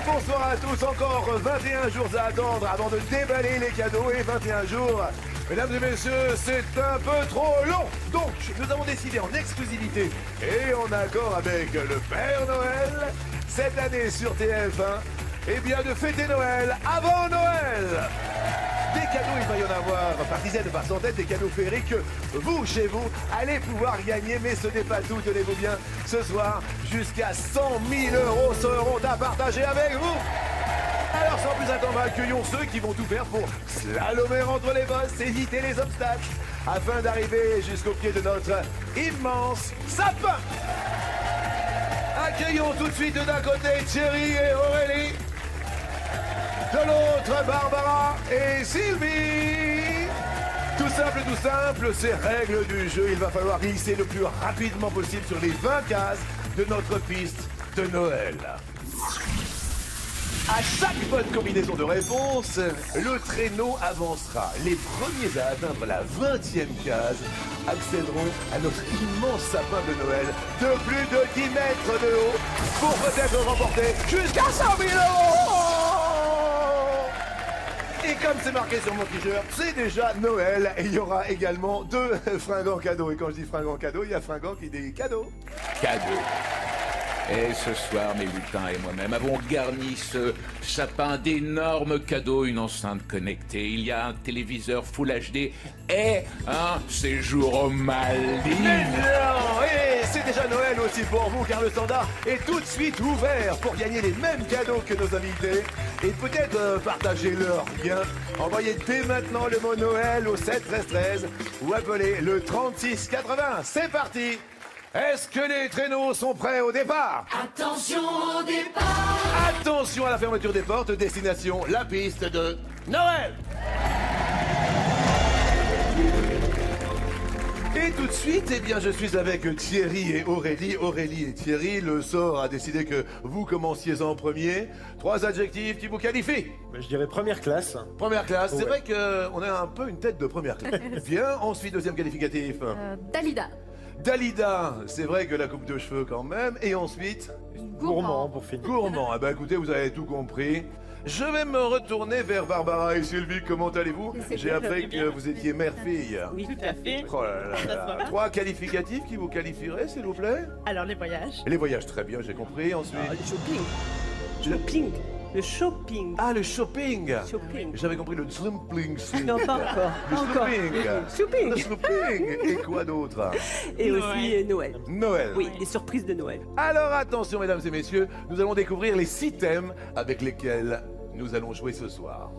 bonsoir à tous, encore 21 jours à attendre avant de déballer les cadeaux et 21 jours. Mesdames et messieurs, c'est un peu trop long. Donc, nous avons décidé en exclusivité et en accord avec le Père Noël, cette année sur TF1, eh bien de fêter Noël avant Noël. Des cadeaux, il va y en avoir par dizaines, par centaines, des cadeaux féeriques que vous, chez vous, allez pouvoir gagner. Mais ce n'est pas tout, tenez-vous bien, ce soir, jusqu'à 100 000 € seront à partager avec vous. Alors sans plus attendre, accueillons ceux qui vont tout faire pour slalomer entre les bosses, éviter les obstacles, afin d'arriver jusqu'au pied de notre immense sapin. Accueillons tout de suite d'un côté Thierry et Aurélie, de l'autre Barbara et Sylvie. Tout simple, ces règles du jeu, il va falloir glisser le plus rapidement possible sur les 20 cases de notre piste de Noël. À chaque bonne combinaison de réponses, le traîneau avancera. Les premiers à atteindre la 20e case accéderont à notre immense sapin de Noël de plus de 10 mètres de haut pour peut-être remporter jusqu'à 100 000 €. Et comme c'est marqué sur mon t-shirt, c'est déjà Noël et il y aura également 2 fringants cadeaux. Et quand je dis fringants cadeaux, il y a fringants qui dit cadeaux. Cadeaux. Et ce soir, mes lutins et moi-même avons garni ce sapin d'énormes cadeaux, une enceinte connectée, il y a un téléviseur Full HD et un séjour aux Maldives. Mais non, et c'est déjà Noël aussi pour vous car le standard est tout de suite ouvert pour gagner les mêmes cadeaux que nos invités et peut-être partager leur lien. Envoyez dès maintenant le mot Noël au 7 13 13 ou appelez le 36 80. C'est parti. Est-ce que les traîneaux sont prêts au départ? Attention au départ! Attention à la fermeture des portes, destination la piste de Noël! Et tout de suite, eh bien, je suis avec Thierry et Aurélie. Aurélie et Thierry, le sort a décidé que vous commenciez en premier. 3 adjectifs qui vous qualifient. Je dirais première classe. Première classe, c'est Ouais. vrai qu'on a un peu une tête de première classe. Bien, ensuite, deuxième qualificatif. Dalida. Dalida, c'est vrai que la coupe de cheveux quand même. Et ensuite, Gourmand pour finir. gourmand. Ah bah écoutez, vous avez tout compris. Je vais me retourner vers Barbara et Sylvie. Comment allez-vous? J'ai appris que vous étiez mère-fille. Oui, tout à fait. Oh là là là. 3 qualificatifs qui vous qualifieraient, s'il vous plaît? Alors, les voyages. Les voyages, très bien, j'ai compris. Ensuite, Le shopping. Shopping. Le shopping. ah, le shopping. Shopping. J'avais compris le slumping. Non, pas encore. Le Pas encore. slumping. Shopping. Le slumping. Et quoi d'autre? Et aussi Noël. Noël. Oui, les surprises de Noël. Alors attention, mesdames et messieurs, nous allons découvrir les 6 thèmes avec lesquels nous allons jouer ce soir.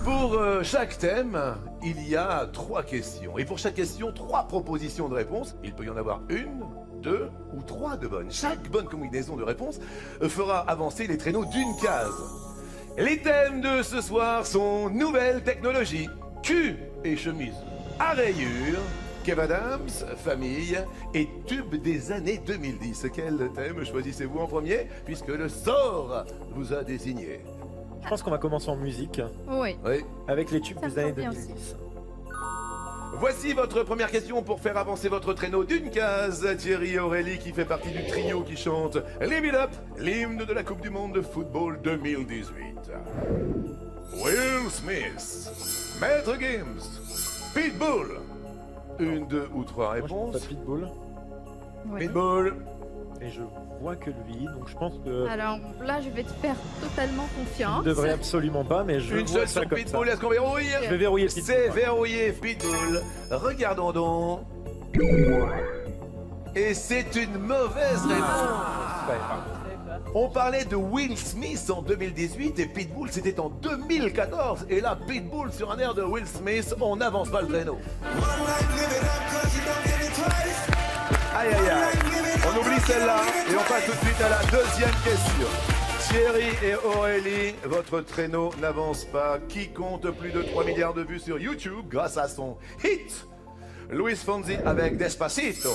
Pour chaque thème, il y a 3 questions. Et pour chaque question, 3 propositions de réponse. Il peut y en avoir 1, 2 ou 3 de bonnes. Chaque bonne combinaison de réponses fera avancer les traîneaux d'une case. Les thèmes de ce soir sont nouvelles technologies, cul et chemise à rayures, Kev Adams, famille et tube des années 2010. Quel thème choisissez-vous en premier puisque le sort vous a désigné? Je pense qu'on va commencer en musique Oui. Oui. avec les tubes Ça me des années convient 2010. Voici votre première question pour faire avancer votre traîneau d'une case. Thierry et Aurélie qui fait partie du trio qui chante Live It Up, l'hymne de la Coupe du Monde de football 2018. Will Smith, Maître Gims, Pitbull. 1, 2 ou 3 Moi, je pense réponses. à Pitbull Oui. Pitbull. et je vois que lui, donc je pense que Alors là, je vais te faire totalement je confiance. ne devrais absolument pas, mais je Une vois seule ça sur comme Pitbull, ça. est-ce qu'on verrouille? Je vais verrouiller Pitbull. C'est verrouillé Pitbull. Regardons donc. Et c'est une mauvaise réponse. On parlait de Will Smith en 2018 et Pitbull c'était en 2014. Et là, Pitbull sur un air de Will Smith, on n'avance pas le traîneau. Aïe aïe aïe. On oublie celle-là et on passe tout de suite à la deuxième question. Thierry et Aurélie, votre traîneau n'avance pas. Qui compte plus de 3 milliards de vues sur YouTube grâce à son hit? Luis Fonsi avec Despacito.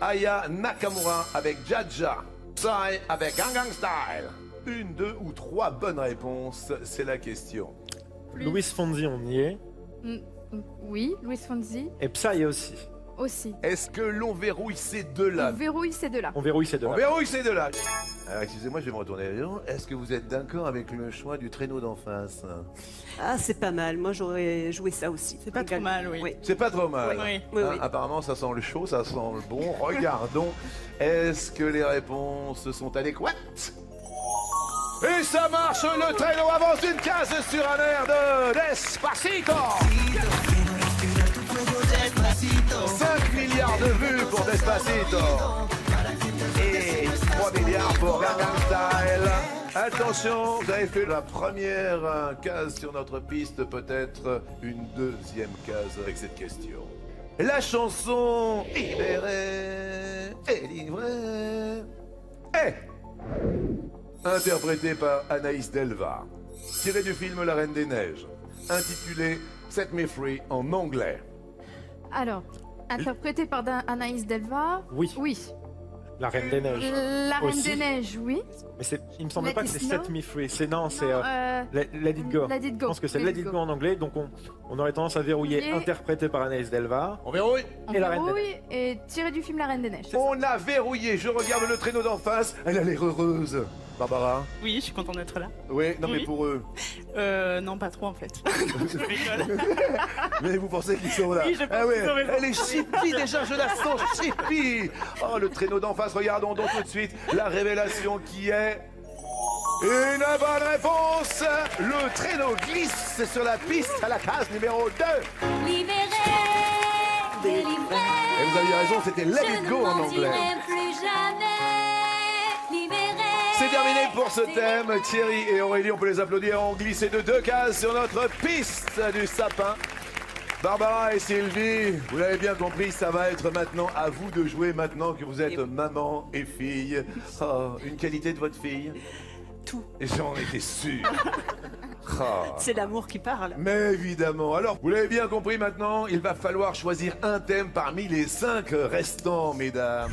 Aya Nakamura avec Jaja. Psy avec Gangnam Style. 1, 2 ou 3 bonnes réponses, c'est la question. Louis Fonzi, on y est. Oui, Luis Fonsi Et Psy aussi. aussi. Est-ce que l'on verrouille ces deux-là? On verrouille ces deux-là. On verrouille ces deux. On verrouille ces deux-là. Alors, excusez-moi, je vais me retourner. Est-ce que vous êtes d'accord avec le choix du traîneau d'en face? Ah, c'est pas mal. Moi, j'aurais joué ça aussi. C'est pas trop mal, oui. C'est pas trop mal. Oui. Oui, Hein, oui. apparemment, ça sent le chaud, ça sent le bon. Regardons. Est-ce que les réponses sont adéquates? Et ça marche, le traîneau avance d'une case sur un air de Despacito. 5 milliards de vues pour Despacito. Et 3 milliards pour Gangnam Style. Attention, vous avez fait la première case sur notre piste, peut-être une deuxième case avec cette question. La chanson libérée et livrée est interprétée par Anaïs Delva, tirée du film La Reine des Neiges, intitulé Set Me Free en anglais. Alors, interprété par Anaïs Delva. Oui. Oui. La Reine des Neiges. La Reine Aussi. des Neiges, oui. Mais il me semble Let pas que It c'est Snow. Set Me Free. C'est non, c'est Let Let It Go. It Go. Je pense que c'est Let It Go en anglais, donc on aurait tendance à verrouiller Et- interprété par Anaïs Delva. On verrouille. Et la Reine des Oui, et tiré du film La Reine des Neiges. On a verrouillé, je regarde le traîneau d'en face, elle a l'air heureuse. Barbara? Oui, je suis contente d'être là. Oui, non mais Oui. pour eux. Non, pas trop en fait. Je rigole. Mais vous pensez qu'ils sont là? Oui, je pense Ah ouais, qu'ils ont raison. elle est chippie déjà, je la sens chippie. Oh, le traîneau d'en face, regardons donc tout de suite la révélation qui est... Une bonne réponse. Le traîneau glisse sur la piste à la case numéro 2. Libéré, délivré. Et vous aviez raison, c'était Let Je It ne Go en mentirai anglais. plus jamais. Libéré. C'est terminé pour ce thème. Thierry et Aurélie, on peut les applaudir, ont glissé de 2 cases sur notre piste du sapin. Barbara et Sylvie, vous l'avez bien compris, ça va être maintenant à vous de jouer maintenant que vous êtes maman et fille. Oh, une qualité de votre fille? Tout. J'en étais sûr. Oh. C'est l'amour qui parle. Mais évidemment. Alors, vous l'avez bien compris maintenant, il va falloir choisir un thème parmi les 5 restants, mesdames.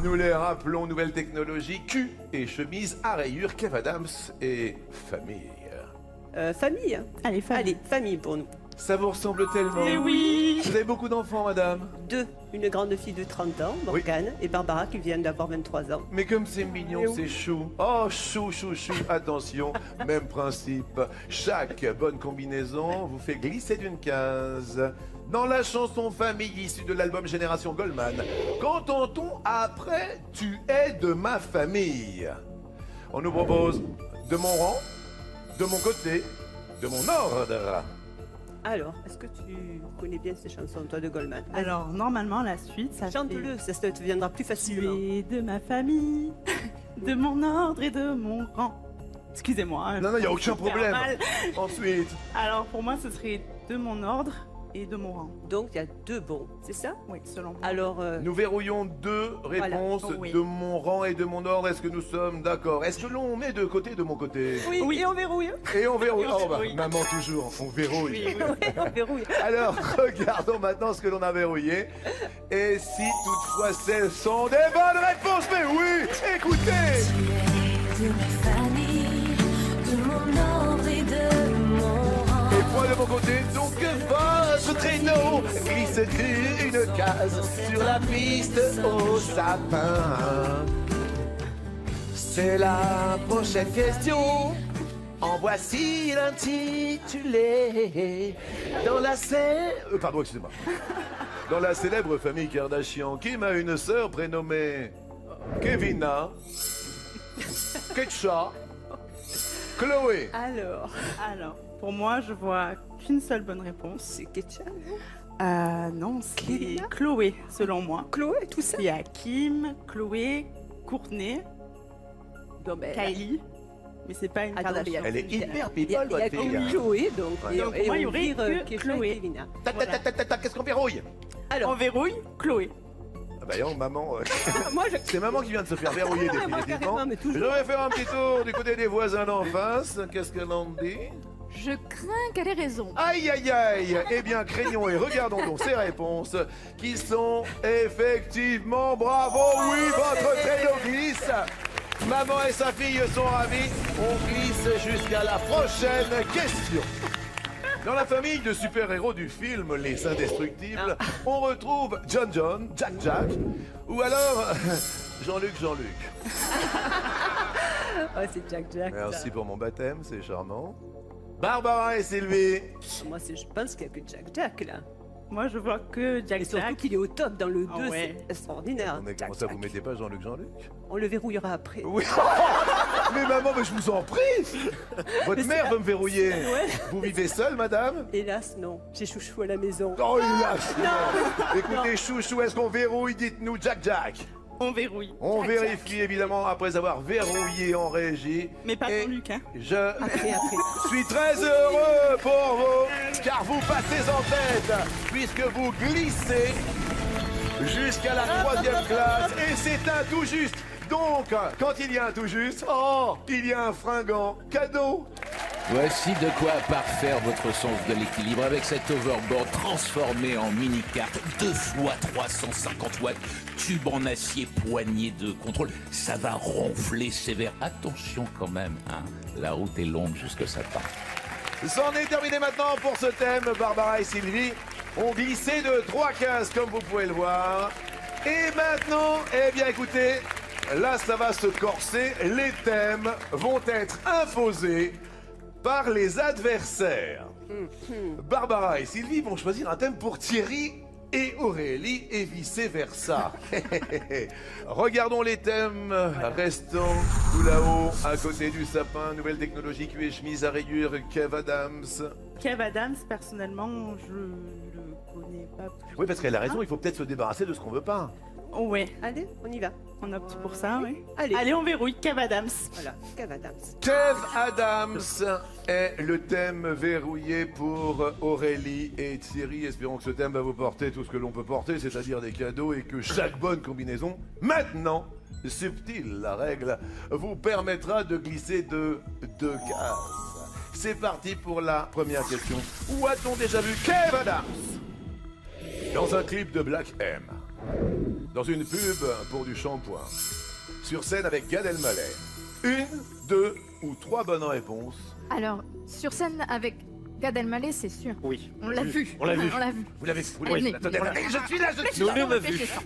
Nous les rappelons, nouvelle technologie, cul et chemise à rayures, Kev Adams et famille. Famille. Allez, Allez, famille pour nous. Ça vous ressemble tellement. Eh oui. Vous avez beaucoup d'enfants, madame. 2. Une grande fille de 30 ans, Morgane, et Barbara qui vient d'avoir 23 ans. Mais comme c'est mignon, c'est chou. Oh, chou, chou, chou. Attention, même principe. Chaque bonne combinaison vous fait glisser d'une case. Dans la chanson Famille issue de l'album Génération Goldman, qu'entend-on après Tu es de ma famille? On nous propose de mon rang, de mon côté, de mon ordre. Alors, est-ce que tu connais bien ces chansons, toi, de Goldman? Vas-y. Alors, normalement, la suite, ça Chante-le, ça te viendra plus fait... facilement. Tu es de ma famille, de mon ordre et de mon rang. Excusez-moi. hein, Non, non, il n'y a je aucun me perds problème. mal. Ensuite, Alors, pour moi, ce serait de mon ordre et de mon rang. Donc, il y a 2 bons, c'est ça? Oui, selon moi. Alors, nous verrouillons 2 réponses Voilà. Oui. de mon rang et de mon ordre. Est-ce que nous sommes d'accord? Est-ce que l'on met de côté de mon côté? oui, et on verrouille. Et on verrouille. Et on Oh bah, verrouille. maman toujours, on verrouille. Oui, oui. on verrouille. Alors, regardons maintenant ce que l'on a verrouillé. Et si toutefois ce sont des bonnes réponses, mais oui, écoutez. De ma famille, de mon ordre et de mon rang. Et moi de mon côté, donc votre traîneau glisse une case sur la piste au sapin. C'est la prochaine question. En voici l'intitulé. Dans la pardon, excusez-moi. Dans la célèbre famille Kardashian, Kim a une sœur prénommée Kevina, Ketcha, Chloé. Alors, Pour moi, je vois qu'une seule bonne réponse. c'est Ketchup. Non, c'est Kevina Chloé, selon moi. Chloé, tout ça? Il y a Kim, Chloé, Courtney, Non, mais Kylie, mais c'est pas une Ah, donc, Kardashian. Elle est hyper il y a, people, votre fille. Chloé, donc. Ouais. Donc, pour moi, il y on aurait vire, que Kesha Chloé. et Kevina. Qu'est-ce qu'on verrouille? Alors, On verrouille Chloé. Ah bah non, maman, moi, je... c'est maman qui vient de se faire verrouiller Moi, définitivement. carrément, mais Je toujours. vais faire un petit tour du côté des voisins d'en face. Qu'est-ce qu'elle en dit? Je crains qu'elle ait raison. Aïe aïe aïe. Eh bien, craignons et regardons donc ces réponses qui sont effectivement bravo. Oui, votre traîneau glisse. Maman et sa fille sont ravies. On glisse jusqu'à la prochaine question. Dans la famille de super-héros du film Les Indestructibles, on retrouve John, Jack, ou alors Jean-Luc. Oh, c'est Jack. Merci pour mon baptême, c'est charmant. Barbara et Sylvie. Moi, je pense qu'il n'y a que Jack là. Moi, je vois que Et Jack surtout Jack. qu'il est au top dans le 2, Ah ouais. c'est extraordinaire. Mais comment Jack, ça, vous Jack. mettez pas Jean-Luc? On le verrouillera après. Oui. Mais maman, mais je vous en prie. Votre mère veut me verrouiller. Ouais. Vous vivez seule, madame? Hélas, non. J'ai chouchou à la maison. Oh, il Écoutez, chouchou, est-ce qu'on verrouille? Dites-nous, Jack. On verrouille. On Jack, vérifie évidemment après avoir verrouillé en régie. Mais pas Et Jean-Luc, hein. Je Après. suis très heureux pour vous, car vous passez en tête, puisque vous glissez jusqu'à la 3e classe, et c'est un tout juste. Donc, quand il y a un tout juste, il y a un fringant cadeau. Voici de quoi parfaire votre sens de l'équilibre avec cet overboard transformé en mini-carte 2 fois 350 watts, tube en acier, poignée de contrôle. Ça va ronfler sévère. Attention quand même, hein. La route est longue jusque ça part. C'en est terminé maintenant pour ce thème. Barbara et Sylvie ont glissé de 3 cases, comme vous pouvez le voir. Et maintenant, eh bien écoutez, là ça va se corser. Les thèmes vont être imposés par les adversaires. Barbara et Sylvie vont choisir un thème pour Thierry et Aurélie et vice-versa. Regardons les thèmes. Restons tout là-haut, à côté du sapin. Nouvelle technologie, cuir et chemise à rayures, Kev Adams. Kev Adams, personnellement, je le connais pas. Oui, parce qu'elle a raison, il faut peut-être se débarrasser de ce qu'on veut pas. Oh, ouais, Allez, on y va. on opte pour ça, oui. Allez. on verrouille Kev Adams. Voilà, Kev Adams. Kev Adams est le thème verrouillé pour Aurélie et Thierry. Espérons que ce thème va vous porter tout ce que l'on peut porter, c'est-à-dire des cadeaux, et que chaque bonne combinaison, maintenant, subtile la règle, vous permettra de glisser de 2 cases. C'est parti pour la première question. Où a-t-on déjà vu Kev Adams? Dans un clip de Black M. Dans une pub pour du shampoing. Sur scène avec Gad Elmaleh. 1, 2 ou 3 bonnes réponses. Alors, sur scène avec Gad Elmaleh, c'est sûr. Oui. On l'a vu. On l'a vu. On l'a vu. Vous l'avez Allez, Attendez, je suis là, je suis Nous là. l'avons vu. Réfléchissons.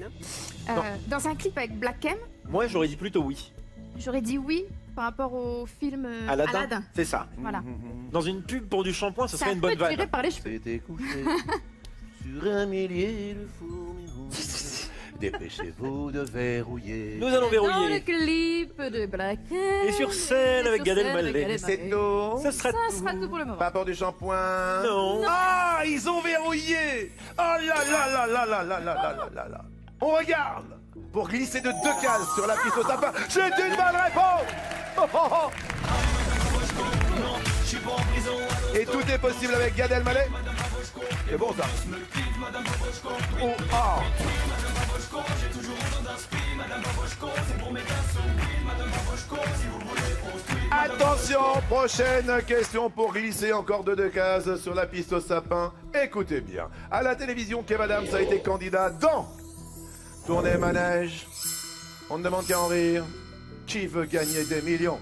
Dans un clip avec Black M, Moi, j'aurais dit plutôt oui. j'aurais dit oui par rapport au film Aladdin, c'est ça. Voilà. Dans une pub pour du shampoing, ce Ça serait une bonne peut tirer vanne. par les cheveux. C'était couché sur un millier de fourmillons. Dépêchez-vous de verrouiller. Nous allons Dans le verrouiller. clip de Black M. Et sur scène avec Sur Gad scène Elmaleh. avec Gad C'est Elmaleh. tout. Ça sera Ça sera tout pour le moment. Pas pour du shampoing. Non. Ah, ils ont verrouillé. Oh là là là là là là là là là là. On regarde. Pour glisser de 2 cases sur la piste au sapin. C'est une bonne réponse. Oh, oh, oh. Et tout est possible avec Gad Elmaleh. C'est bon ça. Oh, ah. Attention, prochaine question pour glisser encore de 2 cases sur la piste au sapin. Écoutez bien, à la télévision, Kev Adams a été candidat dans Tournée Manège. On ne demande qu'à en rire. Qui veut gagner des millions?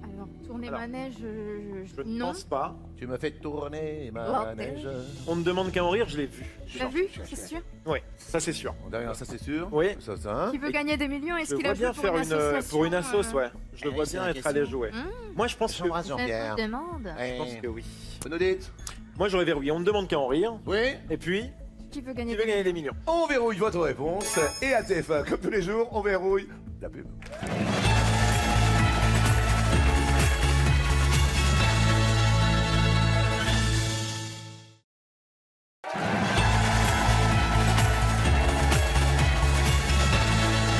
Alors, tourner Alors, manège, Je ne non. pense pas. Tu me fais tourner manège. On ne demande qu'à en rire, je l'ai vu. Tu l'as vu, c'est sûr. Oui, ça c'est sûr. Derrière ça, c'est sûr. Oui. Ça, hein. Qui veut gagner des millions? Je Est-ce le qu'il vois a joué bien faire pour une assos, association, ouais. Je le vois bien être allé jouer. Moi, je pense que, Jean-Bras Je Jean-Pierre. vous demande. je pense que oui. Vous nous dites? Moi, j'aurais verrouillé. On ne demande qu'à en rire. Oui. Et puis, Qui veut qui gagner veut des gagner des millions? On verrouille votre réponse. Et à TF1, comme tous les jours, on verrouille la pub.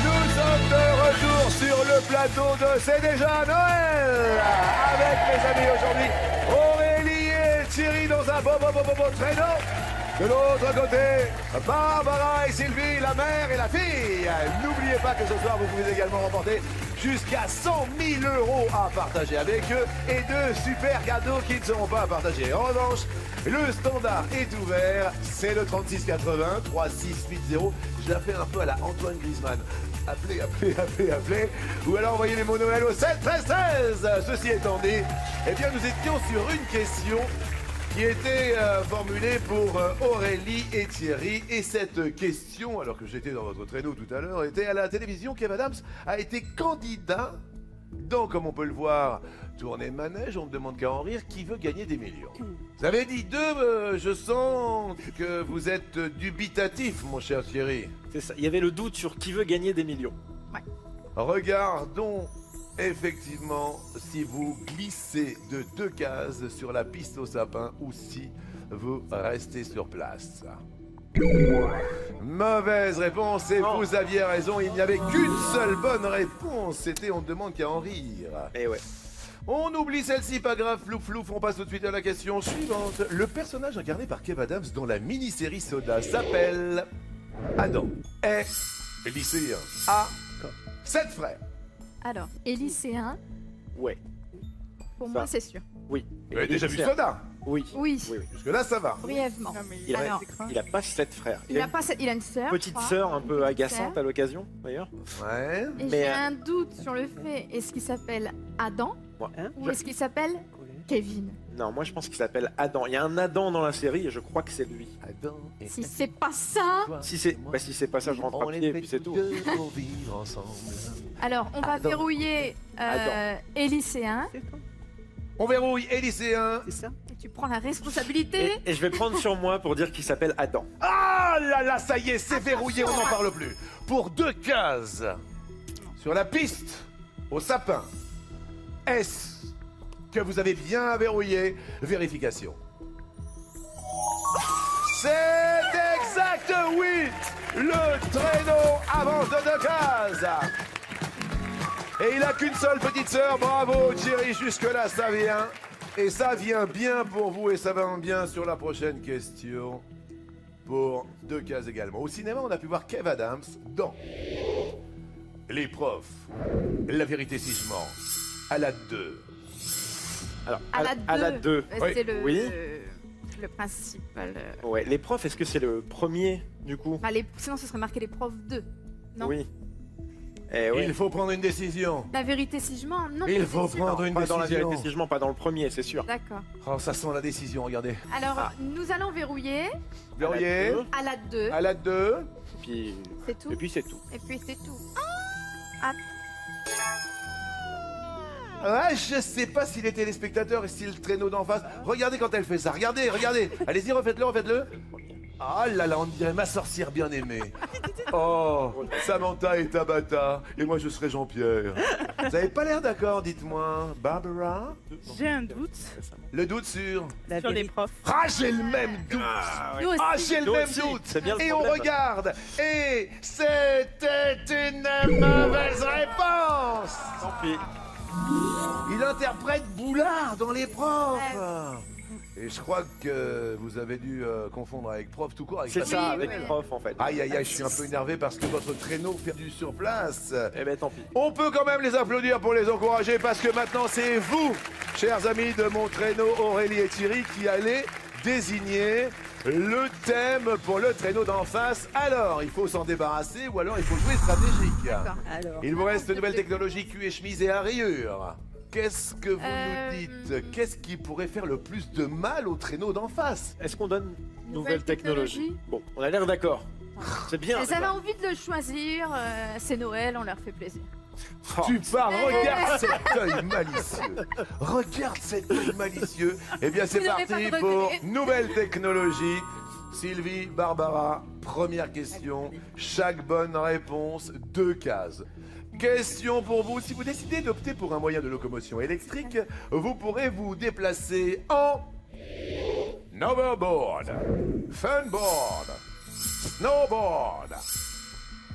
Nous sommes de retour sur le plateau de C'est déjà Noël avec mes amis aujourd'hui Aurélie et Thierry dans un beau traîneau. De l'autre côté, Barbara et Sylvie, la mère et la fille. N'oubliez pas que ce soir, vous pouvez également remporter jusqu'à 100 000 € à partager avec eux et 2 super cadeaux qui ne seront pas à partager. En revanche, le standard est ouvert, c'est le 3680 3680. Je la fais un peu à la Antoine Griezmann. Appelez, ou alors envoyez les mots Noël au 7 13 13. Ceci étant dit, eh bien nous étions sur une question qui était formulée pour Aurélie et Thierry. Et cette question, alors que j'étais dans votre traîneau tout à l'heure, était à la télévision. Kev Adams a été candidat dans, comme on peut le voir, Tournée Manège. On ne demande qu'à en rire, qui veut gagner des millions. Vous avez dit 2, je sens que vous êtes dubitatif, mon cher Thierry. C'est ça. Il y avait le doute sur qui veut gagner des millions. Regardons effectivement si vous glissez de 2 cases sur la piste au sapin ou si vous restez sur place. Mauvaise réponse et vous aviez raison, il n'y avait qu'une seule bonne réponse, c'était on ne demande qu'à en rire. Et ouais. On oublie celle-ci, pas grave, flouf, on passe tout de suite à la question suivante. Le personnage incarné par Kev Adams dans la mini-série Soda s'appelle Adam, est lycéen, a 7 frères. Alors, et lycéen, Ouais. pour Ça. moi, c'est sûr. Oui. Vous avez déjà vu Soda? Oui. Oui, Oui. Jusque là ça va. brièvement. Non, mais Il a, Alors, il a pas 7 frères. il a une sœur. Petite je crois. sœur un peu Petite agaçante sœur. à l'occasion, d'ailleurs. Ouais. Et Mais, j'ai un doute sur le fait, est-ce qu'il s'appelle Adam Moi, ou est-ce qu'il s'appelle Kevin? Non, moi je pense qu'il s'appelle Adam. Il y a un Adam dans la série et je crois que c'est lui. Adam et Si c'est pas ça, Si c'est pas ça, je rentre à pied et puis c'est tout. pour vivre ensemble. alors on va Adam. verrouiller Adam. et lycéen. C'est toi On verrouille et lycéen. C'est ça? Et tu prends la responsabilité. Et je vais prendre sur moi pour dire qu'il s'appelle Adam. Ah là là, ça y est, c'est verrouillé, on n'en parle plus. Pour 2 cases, sur la piste, au sapin, est-ce que vous avez bien verrouillé? Vérification. C'est exact, oui. Le traîneau avance de 2 cases. Et il a qu'une seule petite sœur, bravo Thierry, jusque-là ça vient. Et ça vient bien pour vous et ça va bien sur la prochaine question. Pour 2 cases également. Au cinéma, on a pu voir Kev Adams dans Les Profs, La Vérité si je mens, à la 2. Alors, À la 2. Oui. C'est le, Oui. le principal. Ouais, les profs, est-ce que c'est le premier du coup? Enfin, sinon, ce serait marqué les profs 2. Non. Oui. Eh ouais. Il faut prendre une décision. La vérité, si je mens. Non. Il faut c'est- prendre une Pas dans la décision. vérité si je mens, pas dans le premier, c'est sûr. D'accord. Oh, ça sent la décision, regardez. Alors, nous allons verrouiller Verrouillé, à la 2. à la 2. Puis... C'est tout. Et puis c'est tout. Et puis c'est tout. Ah, je sais pas si les téléspectateurs et si le traîneau d'en face. Regardez quand elle fait ça. Regardez, regardez. Allez-y, refaites-le, refaites-le. Ah là là, on dirait ma sorcière bien aimée. Oh, Samantha et Tabata. Et moi, je serai Jean-Pierre. Vous avez pas l'air d'accord, dites-moi. Barbara? J'ai un doute Le doute sur... La sur les vérité. profs. Ah, j'ai le même doute. Nous aussi. Ah, j'ai le Nous même aussi, doute. c'est bien le Et on problème. regarde. Et c'était une mauvaise réponse. Tant pis. Il interprète Boulard dans Les Profs. Et je crois que vous avez dû confondre avec prof tout court. Avec C'est Patrick ça, Oui, avec oui. les profs en fait. Aïe aïe aïe, je suis un peu énervé parce que votre traîneau perdu sur place. Eh ben tant pis. On peut quand même les applaudir pour les encourager parce que maintenant c'est vous, chers amis de mon traîneau Aurélie et Thierry, qui allez désigner le thème pour le traîneau d'en face. Alors, il faut s'en débarrasser ou alors il faut jouer stratégique. D'accord. Alors, Il vous reste nouvelle technologie, cul et chemise et à rayures. Qu'est-ce que vous nous dites? Qu'est-ce qui pourrait faire le plus de mal au traîneau d'en face? Est-ce qu'on donne Nouvelle nouvelle technologie? Bon, on a l'air d'accord. C'est bien. Elles avaient envie de le choisir. C'est Noël, on leur fait plaisir. Oh, Tu pars, regarde cet œil malicieux. Regarde cet œil malicieux. Eh bien, c'est Vous n'aurez parti pas de pour regret. nouvelle technologie. Sylvie, Barbara, première question. Chaque bonne réponse, 2 cases. Question pour vous. Si vous décidez d'opter pour un moyen de locomotion électrique, vous pourrez vous déplacer en hoverboard, funboard, snowboard.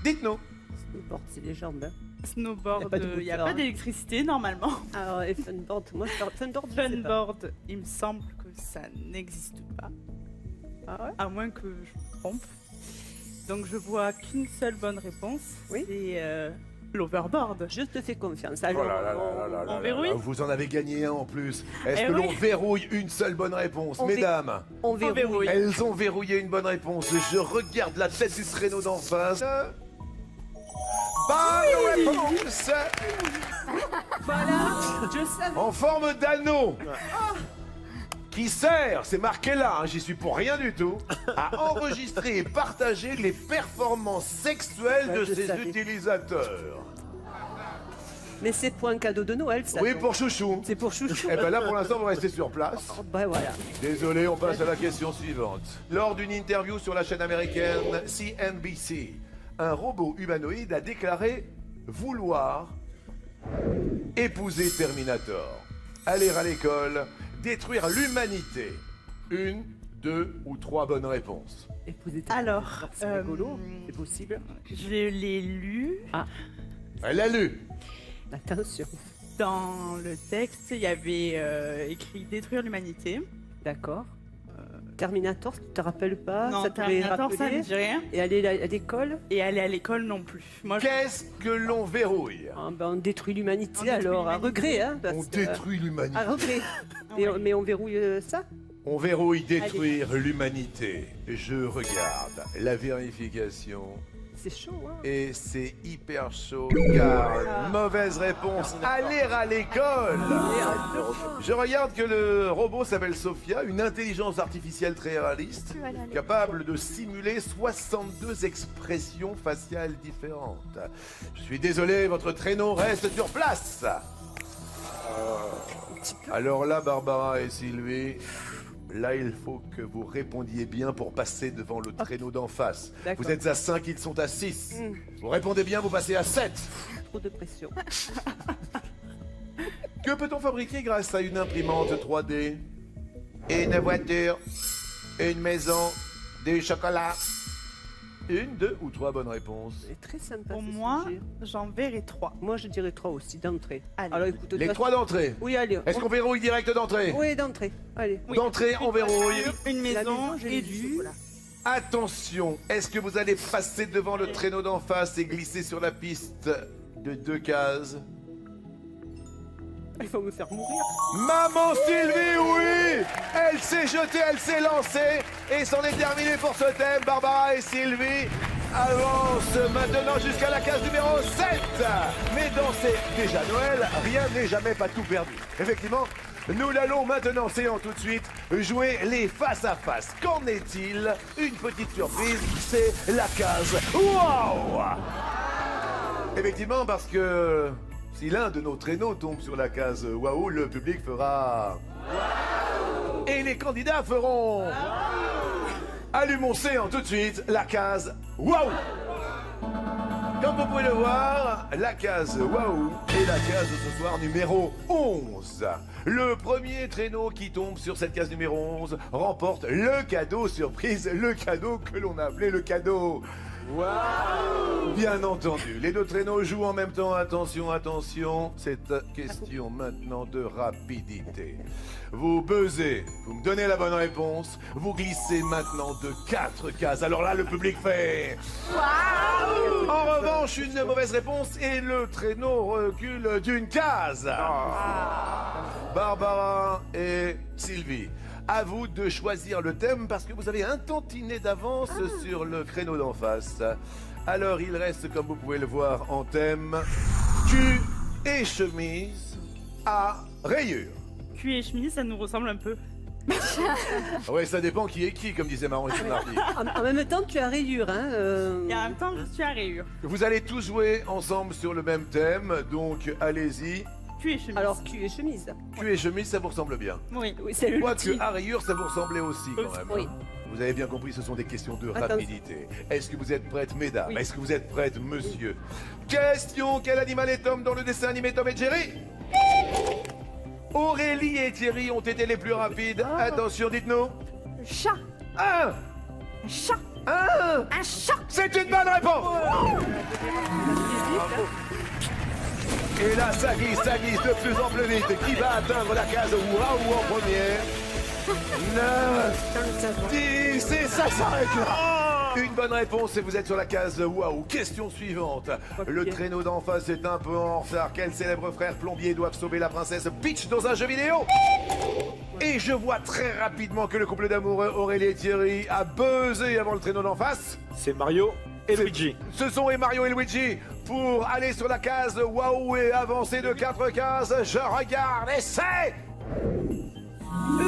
Dites-nous. snowboard, c'est les jambes. Hein. Snowboard, Y a pas de il n'y a moteur, pas hein. d'électricité normalement. Alors, et funboard, moi, funboard, je sais pas. Funboard, il me semble que ça n'existe pas. Ah ouais? À moins que je me trompe. Donc je vois qu'une seule bonne réponse. Oui. C'est l'overboard. Je te fais confiance. Oh Alors, là là là là là là on là verrouille là, vous en avez gagné un en plus. Est-ce Eh que oui. l'on verrouille une seule bonne réponse? On Mesdames, on verrouille. verrouille. elles ont verrouillé une bonne réponse. Je regarde la tête du traîneau d'en face. Bonne réponse Voilà, je savais. en forme d'anneau. qui sert, c'est marqué là, hein, j'y suis pour rien du tout, à enregistrer et partager les performances sexuelles de je ses savais. utilisateurs. Mais c'est pour un cadeau de Noël, ça. Oui, donc. pour Chouchou. C'est pour Chouchou. Eh ben là, pour l'instant, vous restez sur place. Oh, bah voilà. Désolé, on passe à la question suivante. Lors d'une interview sur la chaîne américaine CNBC, un robot humanoïde a déclaré vouloir épouser Terminator, aller à l'école, détruire l'humanité. 1, 2 ou 3 bonnes réponses. Épousez tes- Alors, c'est rigolo, c'est possible. je l'ai lu. Elle l'a lu. Attention. Dans le texte, il y avait écrit détruire l'humanité. D'accord. Terminator, tu te rappelles pas? Non, Ça t'aurait Terminator, ça rappelé me dit rien. Et aller à l'école? Et aller à l'école non plus. Moi, Qu'est-ce que l'on verrouille? Ah, ben, on détruit l'humanité On détruit alors, à l'humanité. regret, hein? parce On que- détruit l'humanité. À regret. Mais on verrouille ça? On verrouille détruire l'humanité. Je regarde la vérification. C'est chaud, hein? Et c'est hyper chaud car mauvaise réponse, aller à l'école. Je regarde que le robot s'appelle Sophia, une intelligence artificielle très réaliste, Tu vas aller à l'école. capable de simuler 62 expressions faciales différentes. Je suis désolé, votre traîneau reste sur place. Alors là, Barbara et Sylvie, là, il faut que vous répondiez bien pour passer devant le traîneau d'en face. D'accord. Vous êtes à 5, ils sont à 6. Vous répondez bien, vous passez à 7. Trop de pression. Que peut-on fabriquer grâce à une imprimante 3D? Une voiture, une maison, du chocolat. 1, 2 ou 3 bonnes réponses. C'est très sympa. pour ce moi, sujet. j'en verrai 3. Moi, je dirais 3 aussi, d'entrée. Allez. Alors écoute, Les toi- 3 d'entrée. Oui, allez. Est-ce qu'on verrouille direct d'entrée? Oui, d'entrée. Allez. Oui. D'entrée, on verrouille. Une La maison j'ai et du du... chocolat. Attention, est-ce que vous allez passer devant le traîneau d'en face et glisser sur la piste de 2 cases? Il faut me faire mourir. Maman Sylvie, oui! Elle s'est jetée, elle s'est lancée et c'en est terminé pour ce thème. Barbara et Sylvie avancent maintenant jusqu'à la case numéro 7. Mais dans C'est déjà Noël, rien n'est jamais pas tout perdu. Effectivement, nous l'allons maintenant, séance tout de suite, jouer les face-à-face. Qu'en est-il? Une petite surprise, c'est la case Wow! Effectivement, parce que si l'un de nos traîneaux tombe sur la case Waouh, le public fera... Et les candidats feront... Allumons séance tout de suite, la case Waouh! Comme vous pouvez le voir, la case Waouh est la case de ce soir numéro 11. Le premier traîneau qui tombe sur cette case numéro 11 remporte le cadeau surprise, le cadeau que l'on a appelé le cadeau Waouh! Bien entendu, les deux traîneaux jouent en même temps. Attention, attention, c'est question maintenant de rapidité. Vous buzzez, vous me donnez la bonne réponse, vous glissez maintenant de 4 cases. Alors là, le public fait... En revanche, une mauvaise réponse et le traîneau recule d'une case. Barbara et Sylvie, à vous de choisir le thème parce que vous avez un tantinet d'avance sur le créneau d'en face. Alors il reste, comme vous pouvez le voir, en thème cul et chemise à rayures. Cul et chemise, ça nous ressemble un peu. Ouais, ça dépend qui est qui, comme disait Marron Mardi. En même temps, tu as rayure, hein. Et en même temps, je suis à rayure. Vous allez tous jouer ensemble sur le même thème, donc allez-y. Cul et chemise. Alors, cul et chemise. Cul et chemise, ça vous ressemble bien. Oui. Oui, c'est le Quoique petit. à rayures, ça vous ressemblait aussi quand même. Oui. hein. Vous avez bien compris, ce sont des questions de Attention. rapidité. Est-ce que vous êtes prêtes, mesdames? Oui. Est-ce que vous êtes prêtes, monsieur? Question, quel animal est Tom dans le dessin animé Tom et Jerry? Aurélie et Thierry ont été les plus rapides. Attention, dites-nous. Chat. Un. Un chat. Un. Un chat. C'est une bonne réponse. Et là, ça glisse de plus en plus vite. Qui va atteindre la case Waouh en premier? 9, 10, et ça s'arrête là. Une bonne réponse et vous êtes sur la case Waouh. Question suivante. Le traîneau d'en face est un peu en retard. Quels célèbres frères plombiers doivent sauver la princesse Peach dans un jeu vidéo? Et je vois très rapidement que le couple d'amoureux Aurélie et Thierry a buzzé avant le traîneau d'en face. C'est Mario et Luigi. Ce sont Mario et Luigi pour aller sur la case Waouh et avancer de 4 cases. Je regarde et c'est...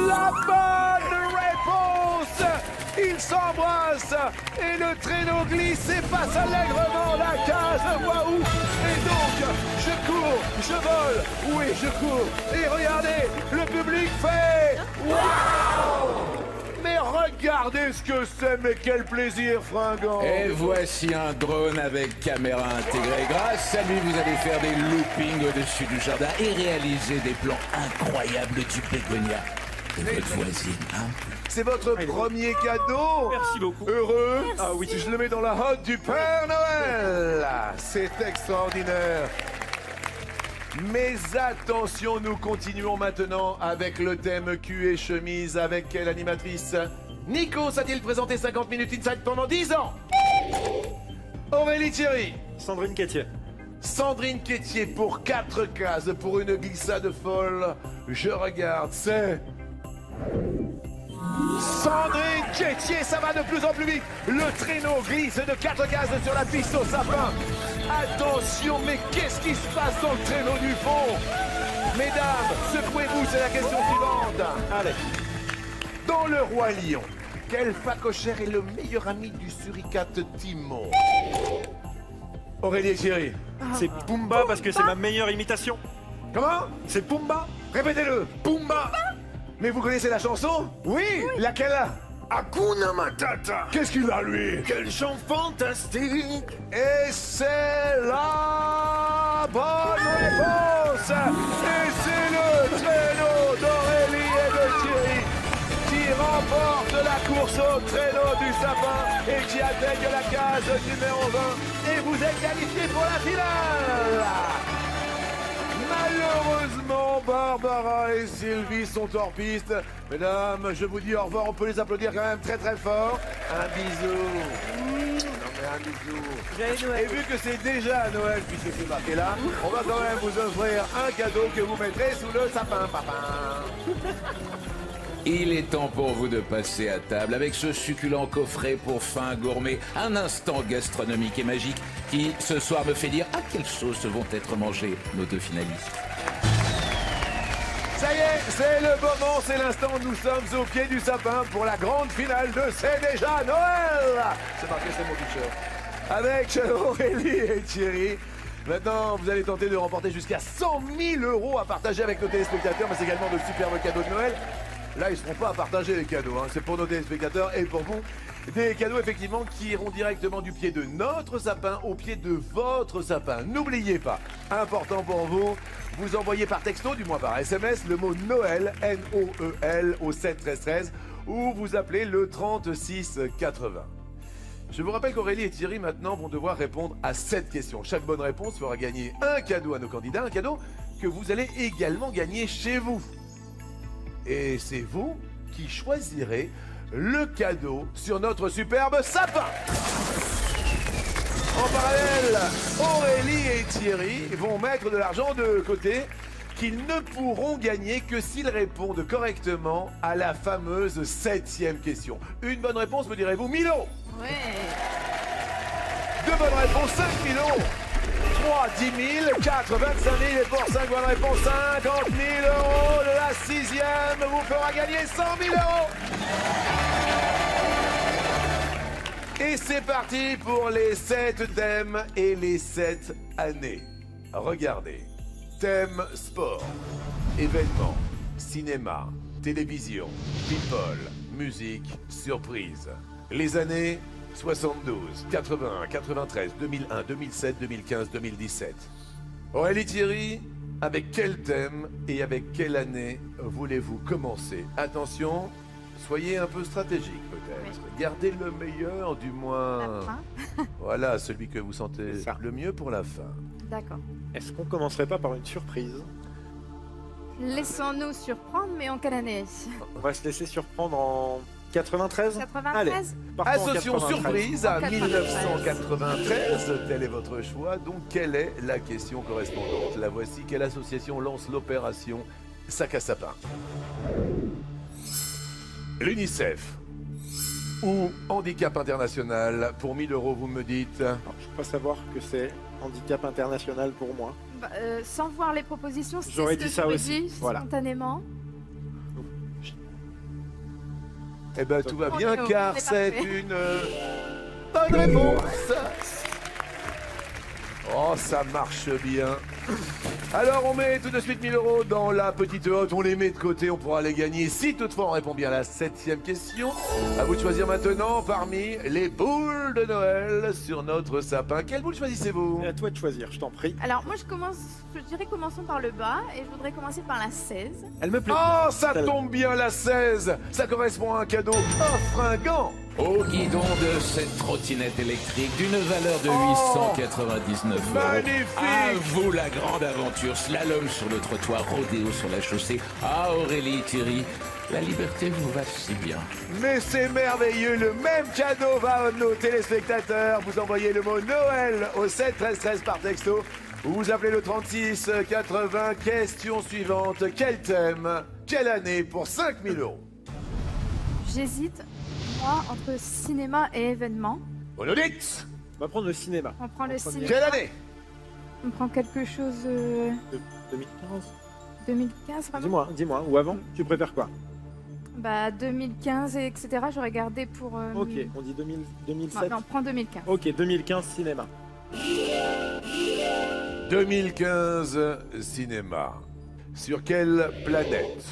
La bonne réponse! Ils s'embrassent et le traîneau glisse et passe allègrement la case. Waouh! Et donc, je cours, je vole, oui, je cours. Et regardez, le public fait waouh! Mais regardez ce que c'est, mais quel plaisir fringant! Et voici un drone avec caméra intégrée. Grâce à lui, vous allez faire des loopings au-dessus du jardin et réaliser des plans incroyables du bégonia de votre voisine. Hein? C'est votre premier cadeau? Merci beaucoup. Heureux? Ah oui. Je le mets dans la hotte du Père Noël. C'est extraordinaire. Mais attention, nous continuons maintenant avec le thème cul et chemise. Avec quelle animatrice? Nico a-t-il présenté 50 minutes Inside pendant 10 ans? Aurélie Thierry. Sandrine Quétier. Sandrine Quétier pour 4 cases pour une glissade folle. Je regarde, c'est... Sandrine Quétier, ça va de plus en plus vite. Le traîneau glisse de 4 cases sur la piste au sapin. Attention, mais qu'est-ce qui se passe dans le traîneau du fond? Mesdames, secouez-vous, c'est la question suivante. Allez. Dans le Roi Lion, quel phacochère est le meilleur ami du suricate Timon? Aurélie et Thierry. C'est Pumba parce que c'est ma meilleure imitation. Comment? C'est Pumba. Répétez-le. Pumba. Mais vous connaissez la chanson? Oui. Laquelle? Hakuna Matata. Qu'est-ce qu'il a, lui? Quel chant fantastique. Et c'est la bonne réponse. Et c'est le traîneau d'Aurélie et de Thierry qui remporte la course au traîneau du sapin et qui atteigne la case numéro 20. Et vous êtes qualifiés pour la finale. Malheureusement, Barbara et Sylvie sont hors piste. Mesdames, je vous dis au revoir, on peut les applaudir quand même très très fort. Un bisou. Non mais un bisou. Joyeux Noël. Et vu que c'est déjà Noël, puisque c'est marqué là, on va quand même vous offrir un cadeau que vous mettrez sous le sapin, papa. Il est temps pour vous de passer à table avec ce succulent coffret pour fin gourmet. Un instant gastronomique et magique qui, ce soir, me fait dire à quelle sauce vont être mangés nos 2 finalistes. Ça y est, c'est le moment, c'est l'instant où nous sommes au pied du sapin pour la grande finale de C'est déjà Noël. C'est marqué sur mon t-shirt. Avec Aurélie et Thierry. Maintenant, vous allez tenter de remporter jusqu'à 100 000 € à partager avec nos téléspectateurs, mais c'est également de superbes cadeaux de Noël. Là, ils ne seront pas à partager les cadeaux, hein. C'est pour nos téléspectateurs et pour vous. Des cadeaux, effectivement, qui iront directement du pied de notre sapin au pied de votre sapin. N'oubliez pas, important pour vous, vous envoyez par texto, du moins par SMS, le mot Noël, N-O-E-L, au 7 13 13, ou vous appelez le 36 80. Je vous rappelle qu'Aurélie et Thierry, maintenant, vont devoir répondre à 7 questions. Chaque bonne réponse fera gagner un cadeau à nos candidats, un cadeau que vous allez également gagner chez vous. Et c'est vous qui choisirez le cadeau sur notre superbe sapin. En parallèle, Aurélie et Thierry vont mettre de l'argent de côté qu'ils ne pourront gagner que s'ils répondent correctement à la fameuse 7e question. Une bonne réponse, me direz-vous, 1000 €. Ouais. 2 bonnes réponses, 5 000 €. 3, 10 000, 4, 25 000 et pour 5 bonnes réponses, 50 000 €. La 6e vous fera gagner 100 000 €. Et c'est parti pour les 7 thèmes et les 7 années. Regardez. Thème sport, événements, cinéma, télévision, people, musique, surprise. Les années 72, 81, 93, 2001, 2007, 2015, 2017. Aurélie Thierry, avec quel thème et avec quelle année voulez-vous commencer? Attention, soyez un peu stratégique peut-être. Gardez le meilleur, du moins. La fin. Voilà, celui que vous sentez C'est ça. le mieux pour la fin. D'accord. Est-ce qu'on commencerait pas par une surprise? Laissons-nous surprendre, mais en quelle année? On va se laisser surprendre en 93. 93. Allez, partons en Associons 93. surprise à En 1993, tel est votre choix. Donc, quelle est la question correspondante? La voici. Quelle association lance l'opération Sac à Sapin? L'UNICEF ou Handicap International? Pour 1000 €, vous me dites. Alors, je crois savoir que c'est Handicap International pour moi. Bah, sans voir les propositions, c'est J'aurais ce que dit ça j'aurais aussi. dit Voilà. spontanément. Je Eh ben tout va bien Oh, car c'est c'est parfait. une bonne réponse. Oh, ça marche bien. Alors on met tout de suite 1000 € dans la petite hotte, on les met de côté, on pourra les gagner si toutefois on répond bien à la 7e question. À vous de choisir maintenant parmi les boules de Noël sur notre sapin. Quelle boule choisissez-vous? Et à toi de choisir, je t'en prie. Alors moi je dirais commençons par le bas et je voudrais commencer par la 16. Elle me plaît. Oh, ça Celle-là. tombe bien la 16. Ça correspond à un cadeau fringant. Au guidon de cette trottinette électrique d'une valeur de 899 €. Magnifique. À vous la grande aventure, slalom sur le trottoir, rodéo sur la chaussée. À Aurélie et Thierry, la liberté vous va si bien. Mais c'est merveilleux, le même cadeau va à nos téléspectateurs. Vous envoyez le mot Noël au 7 13 13 par texto. Ou vous appelez le 36 80. Question suivante. Quel thème? Quelle année pour 5000 €? J'hésite, moi, entre cinéma et événement. On nous dites. On va prendre le cinéma. On prend le premier. cinéma. Quelle année? On prend quelque chose 2015. 2015 vraiment. Dis-moi, ou avant, tu préfères quoi? Bah 2015 et etc. J'aurais gardé pour... Ok, on dit 2007. Non, on prend 2015. Ok, 2015 cinéma. 2015 cinéma. Sur quelle planète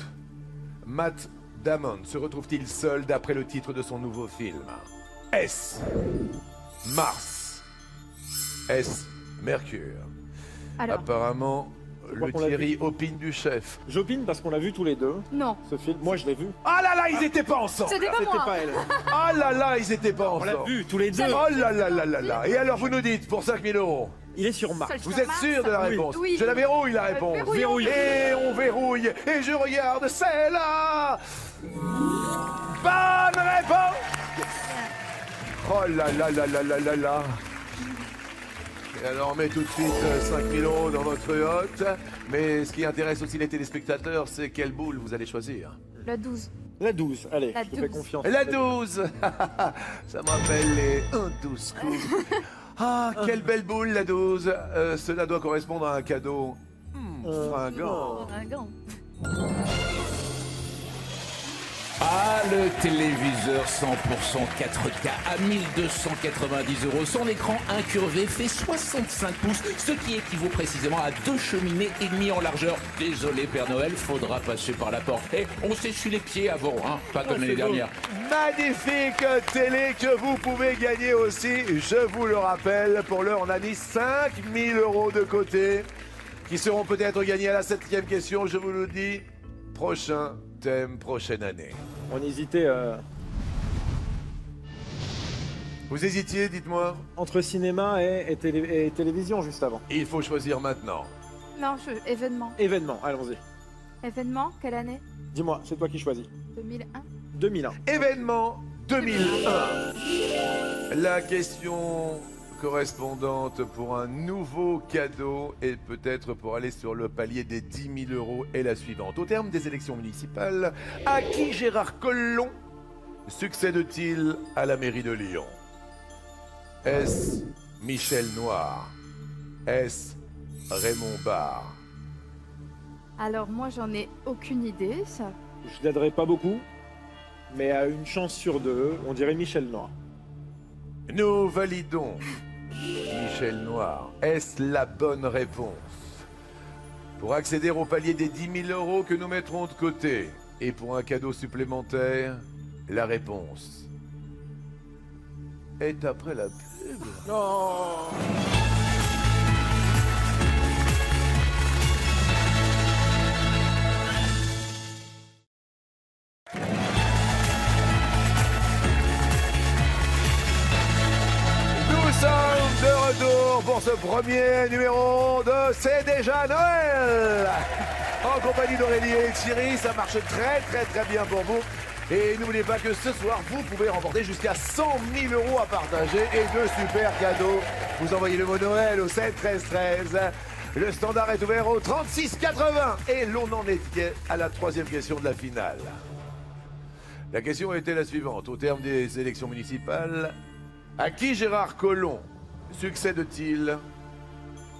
Matt Damon se retrouve-t-il seul d'après le titre de son nouveau film? Est-ce Mars? Est-ce Mercure? Alors, Apparemment, crois le qu'on l'a Thierry opine du chef. J'opine parce qu'on l'a vu tous les deux, non, ce film. Moi, je l'ai vu. Ah là là, ils étaient pas ensemble. c'était pas C'était moi. pas elle. Ah là là, ils étaient pas On l'a ensemble. vu tous les deux. Oh là là là là là. Et alors vous nous dites pour 5000 €. Il est sur Mars. Seul Vous sur êtes Mars. sûr de la Oui. réponse? Oui. Je la verrouille la réponse. Verrouillons. Et on verrouille. Et je regarde, c'est là. Bonne réponse. Oh là là là là là là là. Et alors on met tout de suite 5000 € dans votre hotte. Mais ce qui intéresse aussi les téléspectateurs, c'est quelle boule vous allez choisir. La 12. La 12, allez, La je te fais 12. confiance. La 12. Ça me rappelle les 1-12 coups. Ah, quelle belle boule la 12. Cela doit correspondre à un cadeau fringant. Un gant. Ah, le téléviseur 100% 4K à 1290 €. Son écran incurvé fait 65 pouces, ce qui équivaut précisément à 2 cheminées et demie en largeur. Désolé Père Noël, faudra passer par la porte. Et on s'essuie les pieds avant, hein, pas comme l'année c'est beau. dernière. Magnifique télé que vous pouvez gagner aussi, je vous le rappelle. Pour l'heure, on a mis 5000 € de côté qui seront peut-être gagnés à la 7e question. Je vous le dis, prochain thème, prochaine année. On hésitait Vous hésitiez, dites-moi. entre cinéma et télévision juste avant. Il faut choisir maintenant. Non, événement. Événement, allons-y. Événement, quelle année? Dis-moi, c'est toi qui choisis. 2001. 2001. Événement 2001. La question correspondante pour un nouveau cadeau et peut-être pour aller sur le palier des 10 000 € est la suivante. Au terme des élections municipales, à qui Gérard Collomb succède-t-il à la mairie de Lyon? Est-ce Michel Noir? Est-ce Raymond Barre? Alors moi j'en ai aucune idée, ça. Je l'aiderai pas beaucoup, mais à une chance sur deux, on dirait Michel Noir. Nous validons Michel Noir. Est-ce la bonne réponse? Pour accéder au palier des 10 000 € que nous mettrons de côté et pour un cadeau supplémentaire, la réponse est après la pub. Non. Nous sommes de retour pour ce premier numéro de C'est déjà Noël. En compagnie d'Aurélie et Thierry, ça marche très bien pour vous. Et n'oubliez pas que ce soir, vous pouvez remporter jusqu'à 100 000 € à partager et de super cadeaux. Vous envoyez le mot Noël au 7 13 13. Le standard est ouvert au 36 80 et l'on en est à la 3e question de la finale. La question était la suivante. Au terme des élections municipales, à qui Gérard Collomb succède-t-il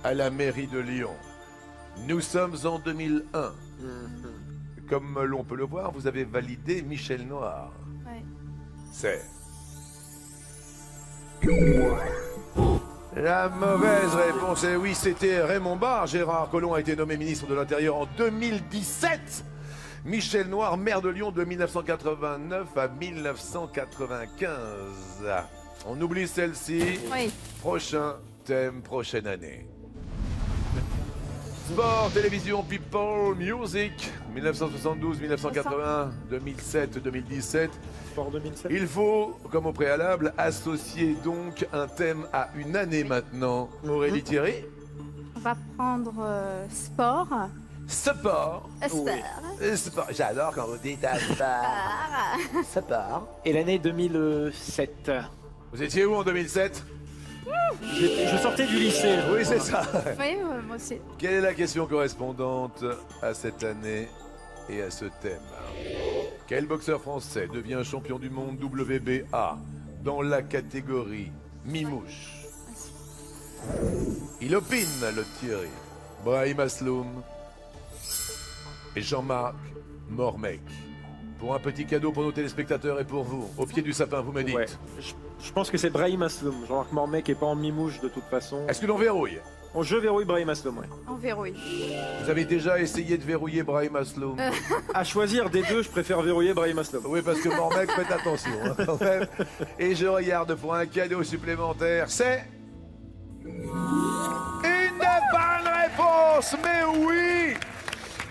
à la mairie de Lyon? Nous sommes en 2001. Comme l'on peut le voir, vous avez validé Michel Noir. Ouais. c'est... La mauvaise réponse est oui, c'était Raymond Barre. Gérard Collomb a été nommé ministre de l'Intérieur en 2017. Michel Noir, maire de Lyon de 1989 à 1995. On oublie celle-ci. Oui. Prochain thème, prochaine année. Sport, télévision, people, music. 1972, 1980, 2007, 2017. Sport 2007. Il faut, comme au préalable, associer donc un thème à une année maintenant. Aurélie Thierry. On va prendre sport. Sport. Sport. Sport. J'adore quand vous dites sport. Sport. Et l'année 2007. Vous étiez où en 2007? Je sortais du lycée. Oui, c'est ça. Oui, moi aussi. Quelle est la question correspondante à cette année et à ce thème? Quel boxeur français devient champion du monde WBA dans la catégorie mi-mouche? Il opine, le Thierry. Brahim Asloum et Jean-Marc Mormec. Pour un petit cadeau pour nos téléspectateurs et pour vous. Au pied du sapin, vous me dites. Ouais. Je pense que c'est Brahim Asloum. Jean-Marc Mormec est pas en mi-mouche de toute façon. Est-ce que l'on verrouille? Je verrouille Brahim Asloum, ouais. On verrouille. Vous avez déjà essayé de verrouiller Brahim Asloum? À choisir des deux, je préfère verrouiller Brahim Asloum. Oui, parce que Mormec, faites attention, hein, quand même. Et je regarde pour un cadeau supplémentaire. C'est... une bonne réponse, mais oui!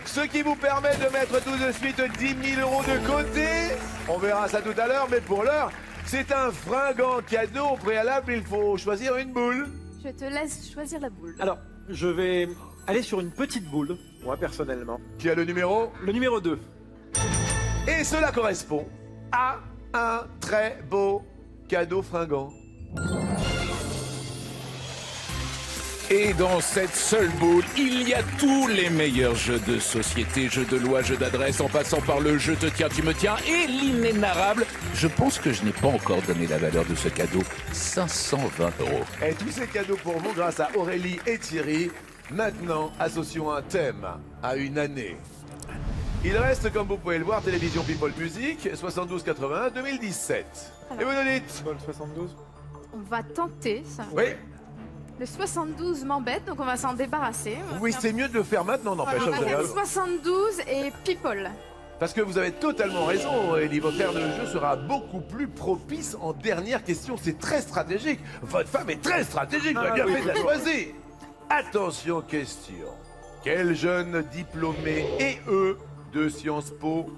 Ce qui vous permet de mettre tout de suite 10 000 € de côté. On verra ça tout à l'heure, mais pour l'heure, c'est un fringant cadeau. Au préalable, il faut choisir une boule. Je te laisse choisir la boule. Alors, je vais aller sur une petite boule, moi personnellement. Qui a le numéro? Le numéro 2. Et cela correspond à un très beau cadeau fringant. Et dans cette seule boule, il y a tous les meilleurs jeux de société, jeux de loi, jeux d'adresse, en passant par le jeu te tiens, tu me tiens et l'inénarrable. Je pense que je n'ai pas encore donné la valeur de ce cadeau, 520 €. Et tous ces cadeaux pour vous grâce à Aurélie et Thierry. Maintenant, associons un thème à une année. Il reste, comme vous pouvez le voir, télévision People Music, 72-81, 2017. Et vous nous dites? Bol 72. On va tenter ça. Oui. Le 72 m'embête, donc on va s'en débarrasser. Oui, c'est mieux de le faire maintenant, n'empêche. On va vous avez faire raison. 72 et People. Parce que vous avez totalement raison, Aurélie. Votre aire de jeu sera beaucoup plus propice en dernière question. C'est très stratégique. Votre femme est très stratégique. Vous avez bien fait de la choisir. Attention, question. Quel jeune diplômé et de Sciences Po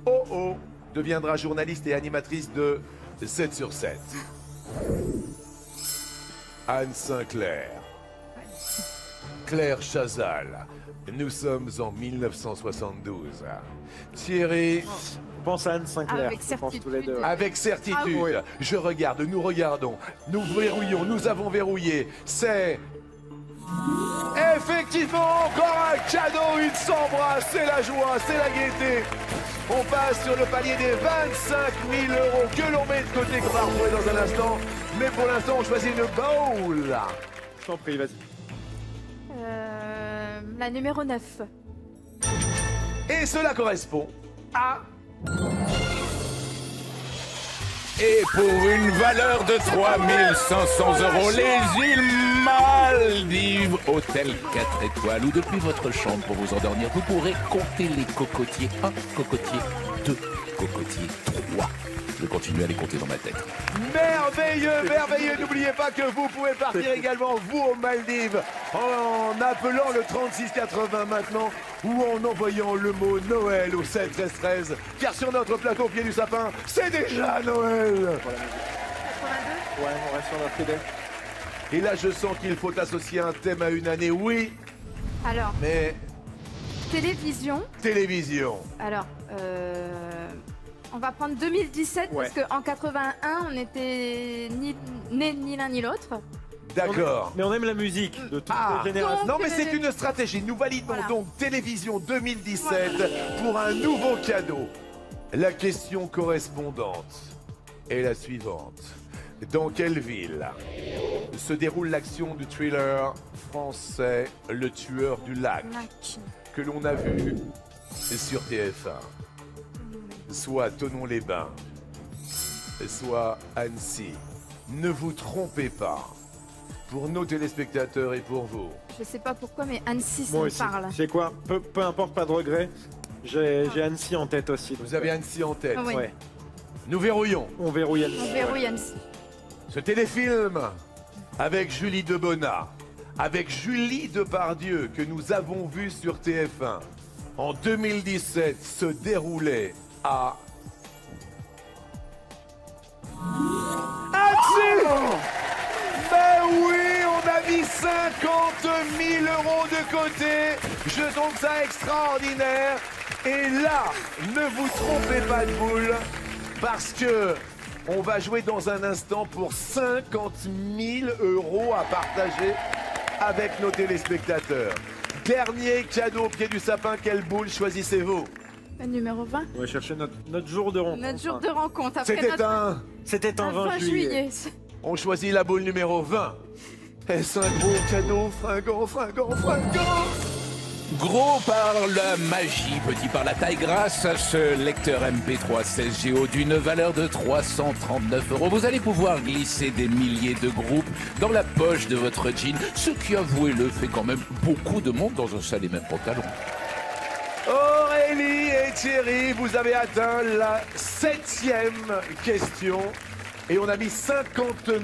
deviendra journaliste et animatrice de 7 sur 7? Anne Sinclair. Claire Chazal. Nous sommes en 1972. Thierry. Pense à Anne Sinclair. Avec je pense tous les deux. Avec certitude. Ah oui. Je regarde, nous regardons. Nous verrouillons, nous avons verrouillé. C'est... effectivement encore un cadeau. Ils s'embrassent, c'est la joie, c'est la gaieté. On passe sur le palier des 25 000 € que l'on met de côté, qu'on va retrouver dans un instant. Mais pour l'instant, on choisit une bowl. Je t'en prie, vas-y. La numéro 9. Et cela correspond à... Et pour une valeur de 3500 €, les îles Maldives, hôtel 4 étoiles, où depuis votre chambre pour vous endormir, vous pourrez compter les cocotiers. 1 cocotier, 2 cocotiers, 3. Je continue à les compter dans ma tête. Merveilleux, merveilleux. N'oubliez pas que vous pouvez partir également, vous, aux Maldives, en appelant le 3680 maintenant ou en envoyant le mot Noël au 7 13 13. Car sur notre plateau au pied du sapin, c'est déjà Noël. 82. Ouais, on reste sur notre idée. Et là, je sens qu'il faut associer un thème à une année, oui, Alors, mais télévision. télévision. Alors, on va prendre 2017 Ouais. parce qu'en 81, on n'était ni nés ni l'un ni l'autre. D'accord. Mais on aime la musique de toutes Ah. les générations. Non mais c'est une stratégie. Nous validons Voilà. donc Télévision 2017 pour un nouveau cadeau. La question correspondante est la suivante. Dans quelle ville se déroule l'action du thriller français Le Tueur du Lac que l'on a vu sur TF1? Soit Thonon-les-Bains, soit Annecy. Ne vous trompez pas. Pour nos téléspectateurs et pour vous. Je sais pas pourquoi, mais Annecy, ça Moi me aussi. parle. C'est quoi, peu importe, pas de regret. J'ai Annecy en tête aussi. Vous avez Annecy en tête. Ah oui. Ouais. Nous verrouillons. On verrouille Annecy. On verrouille Annecy. Ce téléfilm avec Julie Debona, avec Julie Depardieu que nous avons vu sur TF1 en 2017 se déroulait à Annecy. Ben oui, on a mis 50 000 € de côté. Je trouve ça extraordinaire. Et là, ne vous trompez pas de boule, parce que on va jouer dans un instant pour 50 000 € à partager avec nos téléspectateurs. Dernier cadeau au pied du sapin, quelle boule choisissez-vous? Le numéro 20. On va chercher notre jour de rencontre. Notre jour de rencontre. Après C'était notre... un... C'était un 20 juillet. On choisit la boule numéro 20. Est-ce un gros cadeau? Fringant, fringant, fringant. Gros par la magie, petit par la taille, grâce à ce lecteur MP3 16 Go d'une valeur de 339 €. Vous allez pouvoir glisser des milliers de groupes dans la poche de votre jean, ce qui, avouez-le, fait quand même beaucoup de monde dans un seul et même pantalon. Aurélie et Thierry, vous avez atteint la 7e question. Et on a mis 50 000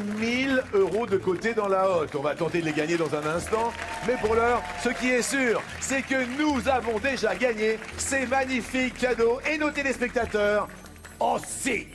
€ de côté dans la hotte. On va tenter de les gagner dans un instant. Mais pour l'heure, ce qui est sûr, c'est que nous avons déjà gagné ces magnifiques cadeaux. Et nos téléspectateurs aussi.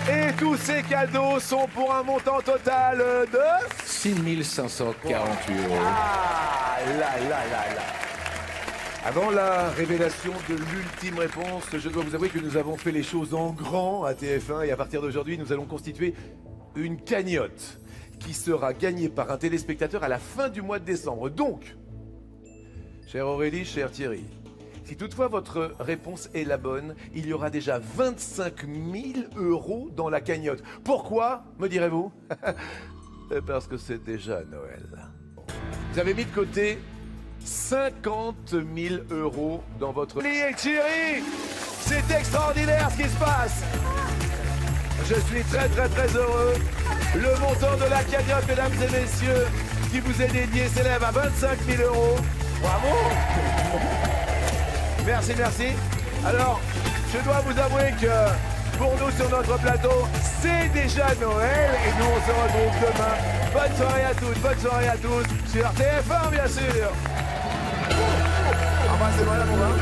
Et tous ces cadeaux sont pour un montant total de 6 548 €. Ah là là là là. Avant la révélation de l'ultime réponse, je dois vous avouer que nous avons fait les choses en grand à TF1 et à partir d'aujourd'hui, nous allons constituer une cagnotte qui sera gagnée par un téléspectateur à la fin du mois de décembre. Donc, chère Aurélie, cher Thierry, si toutefois votre réponse est la bonne, il y aura déjà 25 000 € dans la cagnotte. Pourquoi, me direz-vous? Parce que c'est déjà Noël. Vous avez mis de côté 50 000 € dans votre... Et Thierry, c'est extraordinaire ce qui se passe. Je suis très très très heureux. Le montant de la cagnotte, mesdames et messieurs, qui vous est dédié s'élève à 25 000 €. Bravo. Merci, merci. Alors, je dois vous avouer que pour nous sur notre plateau, c'est déjà Noël et nous on se retrouve demain. Bonne soirée à toutes, bonne soirée à tous sur TF1 bien sûr. Embrassez-moi là mon vin.